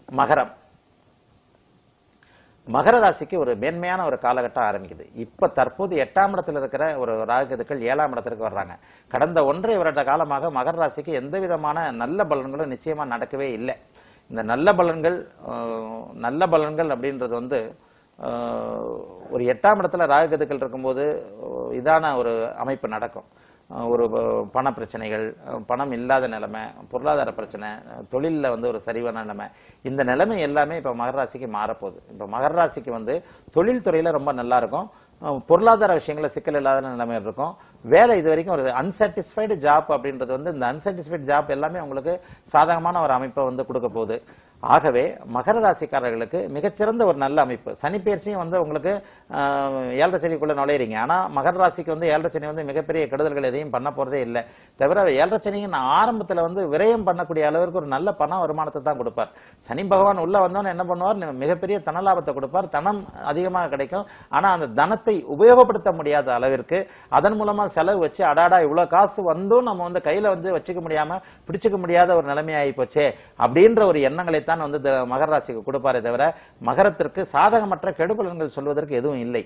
மகரம். மகர ராசிக்கு ஒரு மேன்மையான ஒரு காலகட்டம் ஆரம்பிக்குது. இப்ப தற்போது 8ஆம் இடத்துல இருக்கிற ஒரு ராகுகேதுக்கள் 7ஆம் இடத்திற்கு வர்றாங்க. கடந்த 1.5 வருட காலமாக மகர ராசிக்கு எந்த விதமான நல்ல பலன்களும் நிச்சயமா நடக்கவே இல்லை. இந்த நல்ல பலன்கள் அப்படின்றது வந்து ஒரு 8ஆம் இடத்துல ராகுகேதுக்கள் இருக்கும்போது இதான ஒரு அமைப்பு நடக்கும். ஒரு பண பிரச்சனைகள், பணம் இல்லாத நிலைமை, பொருளாதார பிரச்சனை, தொழிலில் வந்து ஒரு சரிவான நிலைமை, இந்த நிலைமை எல்லாமே இப்போ மகர ராசிக்கு மாறப்போகுது. இப்போ மகர ராசிக்கு வந்து தொழில் துறையில் ரொம்ப நல்லா இருக்கும். பொருளாதார விஷயங்கள சிக்கல் இல்லாத நிலைமை இருக்கும். வேலை இது வரைக்கும் ஒரு அன்சாட்டிஸ்ஃபைடு ஜாப் அப்படின்றது வந்து இந்த அன்சாட்டிஸ்ஃபைடு ஜாப் எல்லாமே உங்களுக்கு சாதகமான ஒரு அமைப்பை வந்து கொடுக்க போகுது. ஆகவே மகர ராசிக்காரர்களுக்கு மிகச்சிறந்த ஒரு நல்ல அமைப்பு. சனி பெயர்ச்சியும் வந்து உங்களுக்கு 7.5 சனிக்குள்ள நுழையிறீங்க. ஆனா மகர ராசிக்கு வந்து 7.5 சனி வந்து மிகப்பெரிய கெடுதல்கள் எதையும் பண்ண போறதே இல்லை. தவிர 7.5 சனியின் ஆரம்பத்துல வந்து விரயம் பண்ணக்கூடிய அளவிற்கு ஒரு நல்ல பண வருமானத்தை தான் கொடுப்பார். சனி பகவான் உள்ள வந்தோன்னு என்ன பண்ணுவார், மிகப்பெரிய தன லாபத்தை கொடுப்பார். தனம் அதிகமாக கிடைக்கும். ஆனா அந்த தனத்தை உபயோகப்படுத்த முடியாத அளவிற்கு அதன் மூலமா செலவு வச்சு அடாடா இவ்வளவு காசு வந்தும் நம்ம வந்து கையில வந்து வச்சுக்க முடியாம பிடிச்சுக்க முடியாத ஒரு நிலைமை ஆகி போச்சே அப்படின்ற ஒரு எண்ணங்களை தான் வந்து மகர ராசிக்கு கொடுப்பாரே தவிர மகரத்திற்கு சாதகமற்ற கெடுபலன்கள் சொல்வதற்கு எதுவும் இல்லை.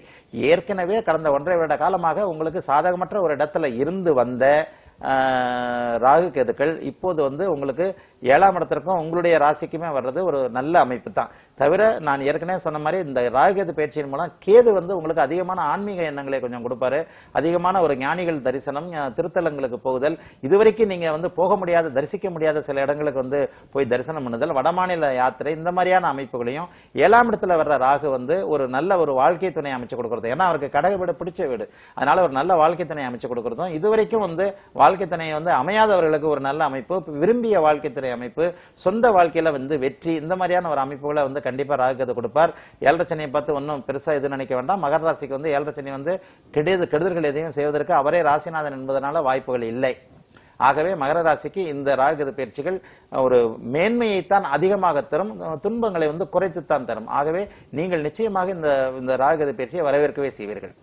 ஏற்கனவே கடந்த 1.5 வருட காலமாக உங்களுக்கு சாதகமற்ற ஒரு இடத்துல இருந்து வந்த ராகுகேதுக்கள் இப்போது வந்து உங்களுக்கு 7ஆம் இடத்திற்கும் உங்களுடைய ராசிக்குமே வர்றது ஒரு நல்ல அமைப்பு தான். தவிர நான் ஏற்கனவே சொன்ன மாதிரி இந்த ராகுகேது பயிற்சியின் மூலம் கேது வந்து உங்களுக்கு அதிகமான ஆன்மீக எண்ணங்களை கொஞ்சம் கொடுப்பாரு. அதிகமான ஒரு ஞானிகள் தரிசனம், திருத்தலங்களுக்கு போகுதல், இதுவரைக்கும் நீங்க வந்து போக முடியாத தரிசிக்க முடியாத சில இடங்களுக்கு வந்து போய் தரிசனம் பண்ணுதல், வடமாநில யாத்திரை, இந்த மாதிரியான அமைப்புகளையும் 7ஆம் இடத்துல வர்ற ராகு வந்து ஒரு நல்ல ஒரு வாழ்க்கை துணை அமைச்சு கொடுக்கறது. ஏன்னா அவருக்கு கடக வீடு பிடிச்ச வீடு, அதனால ஒரு நல்ல வாழ்க்கை துணை அமைச்சு கொடுக்கறதும், இதுவரைக்கும் வந்து வாழ்க்கை துணை வந்து அமையாதவர்களுக்கு ஒரு நல்ல அமைப்பு, விரும்பிய வாழ்க்கை துணை அமைப்பு, சொந்த வாழ்க்கையில வந்து வெற்றி, இந்த மாதிரியான ஒரு அமைப்புகளை வந்து கண்டிப்பா ராகுகேது கொடுப்பார். 7.5 சனியை பார்த்து ஒன்னும் பெருசா இது நினைக்க வேண்டாம். மகர ராசிக்கு வந்து 7.5 சனி வந்து கெடுதல்கள் எதையும் செய்வதற்கு அவரே ராசிநாதன் என்பதனால வாய்ப்புகள் இல்லை. ஆகவே மகர ராசிக்கு இந்த ராகுகேது பயிற்சிகள் ஒரு மேன்மையைத்தான் அதிகமாக தரும், துன்பங்களை வந்து குறைத்துத்தான் தரும். ஆகவே நீங்கள் நிச்சயமாக இந்த ராகுகேது பயிற்சியை வரவேற்கவே செய்வீர்கள்.